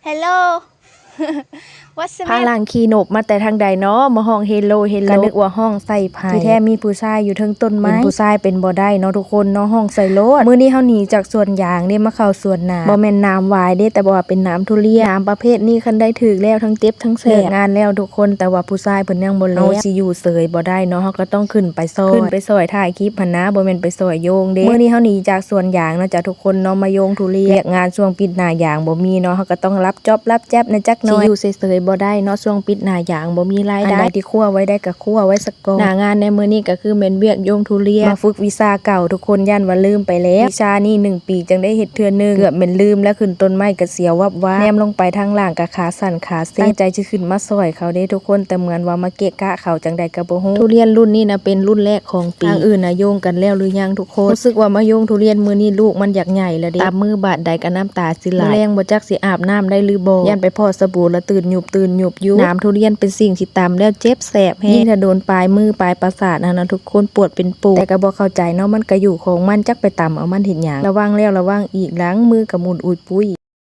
Hello What's the พาหลังขี่นบมาแต่ทางใดเนาะมาห้องเฮโลก็นึกว่าห้องใส่ไผ่ที่แท้มีผู้ชายอยู่เทิงต้นไม้ผู้ชายเป็นบ่ได้เนาะทุกคนเนาะห้องใส่โลดมื้อนี้เฮาหนีจากสวนยางนี่มาเข้าสวนนาบ่แม่นน้ำหวายเด้แต่บ่ว่าเป็นน้ำทุเรียนน้ำประเภทนี้คันได้ถึกแล้วทั้งเจ็บทั้งแสบงานแล้วทุกคนแต่ว่าผู้ชายเพิ่นยังบ่แล้วสิอยู่เสยบ่ได้เนาะเฮาก็ต้องขึ้นไปซอยถ่ายคลิปหั่นนะบ่แม่นไปซอยโยงเด้มื้อนี้เฮาหนีจากสวนยางเนาะจ้ะทุกคนเนาะมาโยงทุเรียนงานช่วงปิดหน้ายางบ่มีเนาะเฮาก็ต้องรับจ็อบรับแจ๊บในจักหน่อยสิอยู่เสยๆบ่ได้เนาะช่วงปิดหน้ายางบ่มีรายได้ที่คั่วไว้ได้ก็คั่วไว้สักก่อนหน้างานในมื้อนี้ก็คือแม่นเวียกโยงทุเรียนมาฝึกวิชาเก่าทุกคนย่านว่าลืมไปแล้ววิชานี้1ปีจังได้เฮ็ดเทื่อนึงเกือบแม่นลืมแล้วขึ้นต้นไม้ก็เสียววับว่าแนมลงไปทางล่างก็ขาสั่นขาเสียตั้งใจสิขึ้นมาซอยเขาเด้ทุกคนแต่เหมือนว่ามาเกะกะเขาจังใดก็บ่ฮู้ทุเรียนรุ่นนี้นะเป็นรุ่นแรกของปีทางอื่นน่ะโยงกันแล้วหรือยังทุกคนรู้สึกว่ามาโยงทุเรียนมื้อนี้ลูกมันอยากใหญ่แล้วเด้ตามมือบาดใดก็น้ำตาสิไหลแรงบ่จักสิอาบน้ำได้หรือบ่ย่านไปพอสบู่แล้วตื่นหยุบอยู่น้ำทุเรียนเป็นสิ่งที่ตำแล้วเจ็บแสบแฮงถ้าโดนปลายมือปลายประสาทนะทุกคนปวดเป็นปูแต่ก็บ่เข้าใจเนาะมันก็อยู่ของมันจักไปตำเอามันเฮ็ดหยังระวังแล้วระวังอีกล้างมือกับหมุนอุยปุ้ย